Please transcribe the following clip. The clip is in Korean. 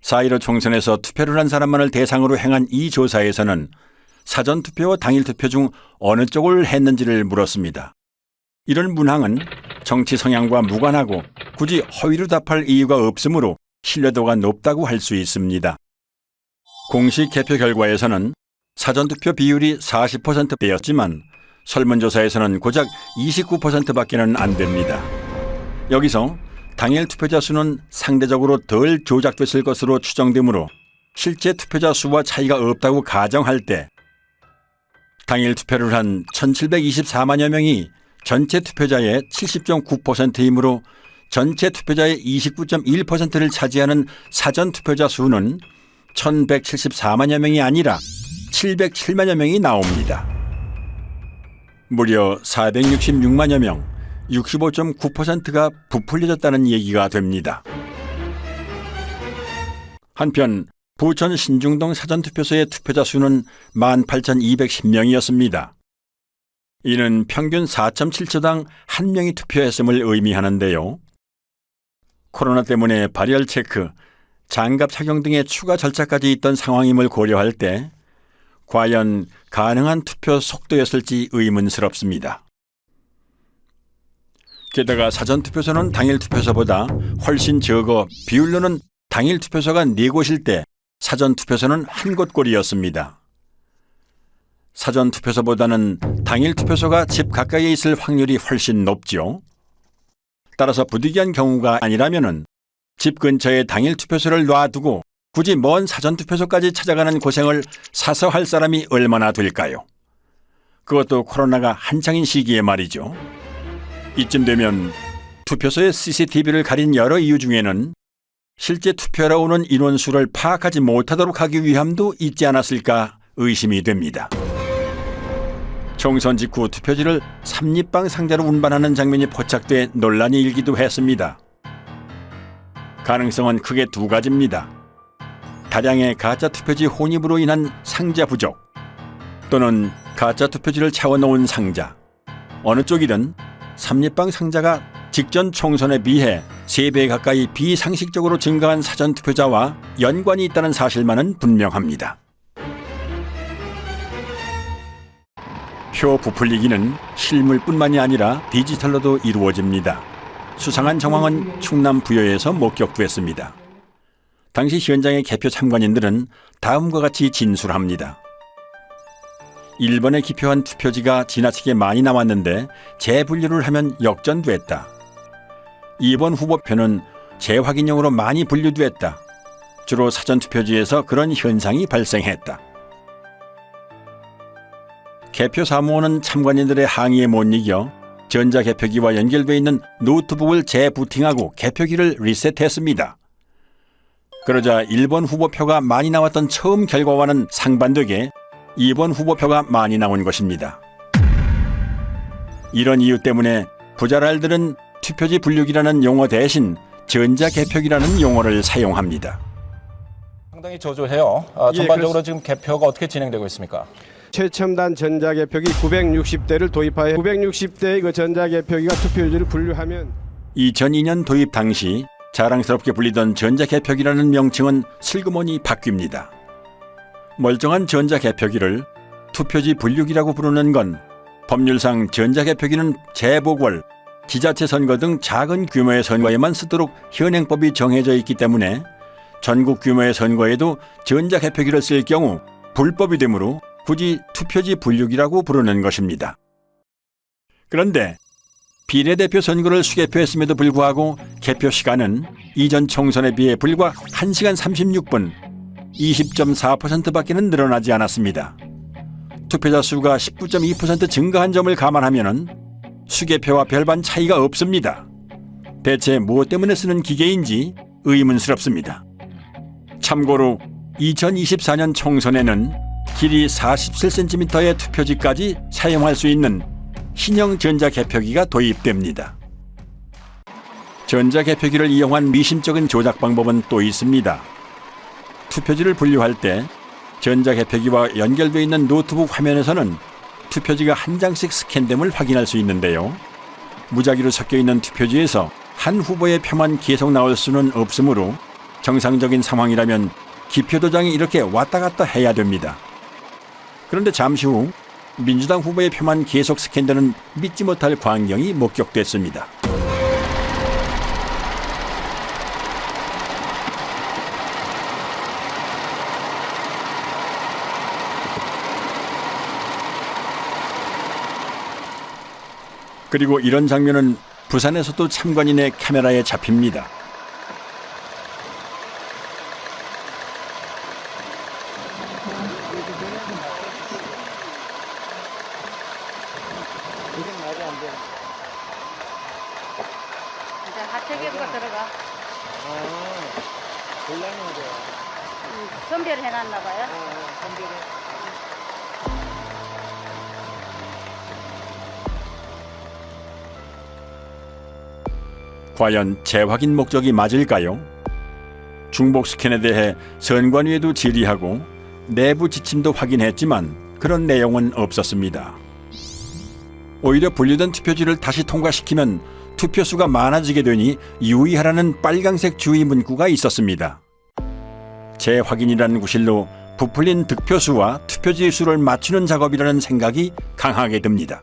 4.15 총선에서 투표를 한 사람만을 대상으로 행한 이 조사에서는 사전투표와 당일투표 중 어느 쪽을 했는지를 물었습니다. 이런 문항은 정치 성향과 무관하고 굳이 허위로 답할 이유가 없으므로 신뢰도가 높다고 할 수 있습니다. 공식 개표 결과에서는 사전투표 비율이 40%대였지만 설문조사에서는 고작 29%밖에는 안 됩니다. 여기서 당일 투표자 수는 상대적으로 덜 조작됐을 것으로 추정되므로 실제 투표자 수와 차이가 없다고 가정할 때 당일 투표를 한 1,724만여 명이 전체 투표자의 70.9%이므로 전체 투표자의 29.1%를 차지하는 사전 투표자 수는 1,174만여 명이 아니라 707만여 명이 나옵니다. 무려 466만여 명, 65.9%가 부풀려졌다는 얘기가 됩니다. 한편 부천 신중동 사전투표소의 투표자 수는 18,210명이었습니다. 이는 평균 4.7초당 1명이 투표했음을 의미하는데요. 코로나 때문에 발열 체크, 장갑 착용 등의 추가 절차까지 있던 상황임을 고려할 때 과연 가능한 투표 속도였을지 의문스럽습니다. 게다가 사전투표소는 당일투표소보다 훨씬 적어 비율로는 당일투표소가 4곳일 때 사전투표소는 1곳꼴이었습니다. 사전투표소보다는 당일투표소가 집 가까이에 있을 확률이 훨씬 높죠. 따라서 부득이한 경우가 아니라면 집 근처에 당일투표소를 놔두고 굳이 먼 사전투표소까지 찾아가는 고생을 사서 할 사람이 얼마나 될까요? 그것도 코로나가 한창인 시기에 말이죠. 이쯤 되면 투표소의 CCTV를 가린 여러 이유 중에는 실제 투표하러 오는 인원수를 파악하지 못하도록 하기 위함도 있지 않았을까 의심이 됩니다. 총선 직후 투표지를 삼립방 상자로 운반하는 장면이 포착돼 논란이 일기도 했습니다. 가능성은 크게 두 가지입니다. 다량의 가짜 투표지 혼입으로 인한 상자 부족 또는 가짜 투표지를 채워놓은 상자. 어느 쪽이든 삼립방 상자가 직전 총선에 비해 3배 가까이 비상식적으로 증가한 사전투표자와 연관이 있다는 사실만은 분명합니다. 표 부풀리기는 실물뿐만이 아니라 디지털로도 이루어집니다. 수상한 정황은 충남 부여에서 목격됐습니다. 당시 현장의 개표 참관인들은 다음과 같이 진술합니다. 1번에 기표한 투표지가 지나치게 많이 나왔는데 재분류를 하면 역전됐다. 2번 후보표는 재확인용으로 많이 분류됐다. 주로 사전투표지에서 그런 현상이 발생했다. 개표 사무원은 참관인들의 항의에 못 이겨 전자개표기와 연결되어 있는 노트북을 재부팅하고 개표기를 리셋했습니다. 그러자 1번 후보표가 많이 나왔던 처음 결과와는 상반되게 2번 후보표가 많이 나온 것입니다. 이런 이유 때문에 부자랄들은 투표지 분류기라는 용어 대신 전자개표기라는 용어를 사용합니다. 상당히 저조해요. 전반적으로 지금 개표가 어떻게 진행되고 있습니까? 최첨단 전자개표기 960대를 도입하여 960대의 그 전자개표기가 투표지를 분류하면 2002년 도입 당시 자랑스럽게 불리던 전자개표기라는 명칭은 슬그머니 바뀝니다. 멀쩡한 전자개표기를 투표지 분류기라고 부르는 건 법률상 전자개표기는 재보궐, 지자체 선거 등 작은 규모의 선거에만 쓰도록 현행법이 정해져 있기 때문에 전국 규모의 선거에도 전자개표기를 쓸 경우 불법이 되므로 굳이 투표지 분류기라고 부르는 것입니다. 그런데 비례대표 선거를 수개표했음에도 불구하고 개표 시간은 이전 총선에 비해 불과 1시간 36분, 20.4%밖에는 늘어나지 않았습니다. 투표자 수가 19.2% 증가한 점을 감안하면 수개표와 별반 차이가 없습니다. 대체 무엇 때문에 쓰는 기계인지 의문스럽습니다. 참고로 2024년 총선에는 길이 47cm의 투표지까지 사용할 수 있는 신형 전자개표기가 도입됩니다. 전자개표기를 이용한 미심쩍은 조작 방법은 또 있습니다. 투표지를 분류할 때 전자개표기와 연결되어 있는 노트북 화면에서는 투표지가 한 장씩 스캔됨을 확인할 수 있는데요. 무작위로 섞여 있는 투표지에서 한 후보의 표만 계속 나올 수는 없으므로 정상적인 상황이라면 기표도장이 이렇게 왔다 갔다 해야 됩니다. 그런데 잠시 후 민주당 후보의 표만 계속 스캔되는 믿지 못할 광경이 목격됐습니다. 그리고 이런 장면은 부산에서도 참관인의 카메라에 잡힙니다. 이제 하태경과 들어가. 선별을 해놨나 봐요. 과연 재확인 목적이 맞을까요? 중복 스캔에 대해 선관위에도 질의하고 내부 지침도 확인했지만 그런 내용은 없었습니다. 오히려 분류된 투표지를 다시 통과시키면 투표수가 많아지게 되니 유의하라는 빨강색 주의 문구가 있었습니다. 재확인이라는 구실로 부풀린 득표수와 투표지 수를 맞추는 작업이라는 생각이 강하게 듭니다.